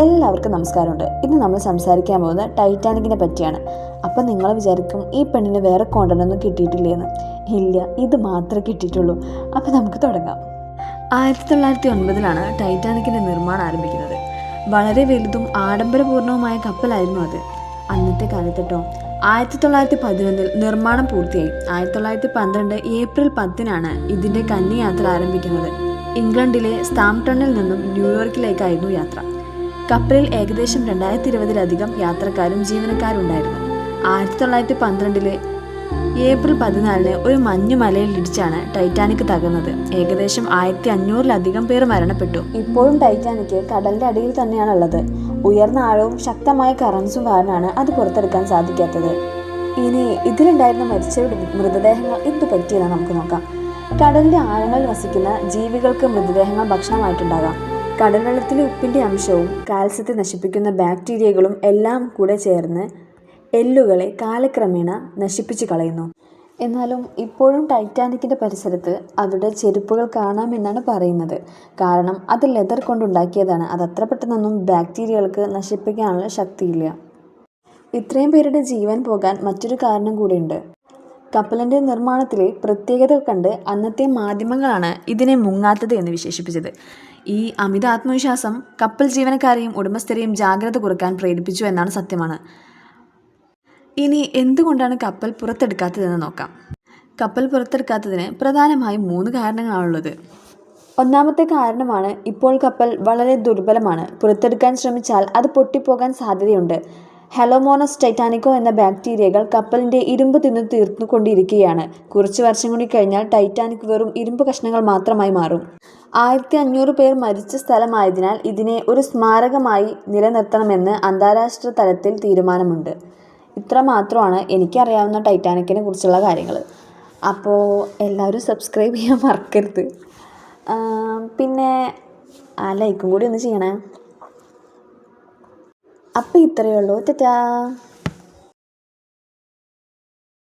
എല്ലാവർക്കും നമസ്കാരമുണ്ട്. ഇന്ന് നമ്മൾ സംസാരിക്കാൻ പോകുന്നത് ടൈറ്റാനിക്കിനെ പറ്റിയാണ്. അപ്പം നിങ്ങൾ വിചാരിക്കും ഈ പെണ്ണിന് വേറെ കോണ്ടൻ്റൊന്നും കിട്ടിയിട്ടില്ലേന്ന്. ഇല്ല, ഇത് മാത്രമേ കിട്ടിയിട്ടുള്ളൂ. അപ്പം നമുക്ക് തുടങ്ങാം. 1909 ടൈറ്റാനിക്കിൻ്റെ നിർമ്മാണം ആരംഭിക്കുന്നത്. വളരെ വലുതും ആഡംബരപൂർണവുമായ കപ്പലായിരുന്നു അത് അന്നത്തെ കാലത്തിട്ടോ. 1911 നിർമ്മാണം പൂർത്തിയായി. 1912 ഏപ്രിൽ 10 ഇതിൻ്റെ കന്നിയാത്ര ആരംഭിക്കുന്നത്. ഇംഗ്ലണ്ടിലെ സ്താംപ്ടണിൽ നിന്നും ന്യൂയോർക്കിലേക്കായിരുന്നു യാത്ര. കപ്പലിൽ ഏകദേശം 2020 യാത്രക്കാരും ജീവനക്കാരും ഉണ്ടായിരുന്നു. 1912 ഏപ്രിൽ 14 ഒരു മഞ്ഞുമലയിൽ ഇടിച്ചാണ് ടൈറ്റാനിക് തകർന്നത്. ഏകദേശം 1500 പേർ മരണപ്പെട്ടു. ഇപ്പോഴും ടൈറ്റാനിക് കടലിൻ്റെ അടിയിൽ തന്നെയാണുള്ളത്. ഉയർന്ന ആഴവും ശക്തമായ കറൻസും കാരണമാണ് അത് പുറത്തെടുക്കാൻ സാധിക്കാത്തത്. ഇനി ഇതിലുണ്ടായിരുന്ന മരിച്ചവരുടെ മൃതദേഹങ്ങൾ എന്തു പറ്റിയെന്ന് നമുക്ക് നോക്കാം. കടലിൻ്റെ ആഴങ്ങളിൽ വസിക്കുന്ന ജീവികൾക്ക് മൃതദേഹങ്ങൾ ഭക്ഷണമായിട്ടുണ്ടാകാം. കടൽ വെള്ളത്തിലെ ഉപ്പിൻ്റെ അംശവും കാൽസ്യത്തെ നശിപ്പിക്കുന്ന ബാക്ടീരിയകളും എല്ലാം കൂടെ ചേർന്ന് എല്ലുകളെ കാലക്രമേണ നശിപ്പിച്ചു കളയുന്നു. എന്നാലും ഇപ്പോഴും ടൈറ്റാനിക്കിൻ്റെ പരിസരത്ത് അവരുടെ ചെരുപ്പുകൾ കാണാമെന്നാണ് പറയുന്നത്. കാരണം അത് ലെതർ കൊണ്ടുണ്ടാക്കിയതാണ്. അതത്ര പെട്ടെന്നൊന്നും ബാക്ടീരിയകൾക്ക് നശിപ്പിക്കാനുള്ള ശക്തിയില്ല. ഇത്രയും പേരുടെ ജീവൻ പോകാൻ മറ്റൊരു കാരണം കൂടിയുണ്ട്. കപ്പലിൻ്റെ നിർമ്മാണത്തിലെ പ്രത്യേകതകൾ കണ്ട് അന്നത്തെ മാധ്യമങ്ങളാണ് ഇതിനെ മുങ്ങാത്തത് എന്ന് വിശേഷിപ്പിച്ചത്. ഈ അമിത ആത്മവിശ്വാസം കപ്പൽ ജീവനക്കാരെയും ഉടമസ്ഥരെയും ജാഗ്രത കുറയ്ക്കാൻ പ്രേരിപ്പിച്ചു എന്നാണ് സത്യമാണ്. ഇനി എന്തുകൊണ്ടാണ് കപ്പൽ പുറത്തെടുക്കാത്തതെന്ന് നോക്കാം. കപ്പൽ പുറത്തെടുക്കാത്തതിന് പ്രധാനമായും 3 കാരണങ്ങളാണുള്ളത്. ഒന്നാമത്തെ കാരണമാണ് ഇപ്പോൾ കപ്പൽ വളരെ ദുർബലമാണ്. പുറത്തെടുക്കാൻ ശ്രമിച്ചാൽ അത് പൊട്ടിപ്പോകാൻ സാധ്യതയുണ്ട്. ഹെലോമോണസ് ടൈറ്റാനിക്കോ എന്ന ബാക്ടീരിയകൾ കപ്പലിൻ്റെ ഇരുമ്പ് തിന്നു തീർന്നുകൊണ്ടിരിക്കുകയാണ്. കുറച്ച് വർഷം കൂടി കഴിഞ്ഞാൽ ടൈറ്റാനിക് വെറും ഇരുമ്പ് കഷ്ണങ്ങൾ മാത്രമായി മാറും. 1500 പേർ മരിച്ച സ്ഥലമായതിനാൽ ഇതിനെ ഒരു സ്മാരകമായി നിലനിർത്തണമെന്ന് അന്താരാഷ്ട്ര തലത്തിൽ തീരുമാനമുണ്ട്. ഇത്ര മാത്രമാണ് എനിക്കറിയാവുന്ന ടൈറ്റാനിക്കിനെ കുറിച്ചുള്ള കാര്യങ്ങൾ. അപ്പോൾ എല്ലാവരും സബ്സ്ക്രൈബ് ചെയ്യാൻ മറക്കരുത്. പിന്നെ ആ ലൈക്കും കൂടി ഒന്ന് ചെയ്യണേ. അപ്പോൾ ഇത്രയേ ഉള്ളൂ. ടാറ്റാ.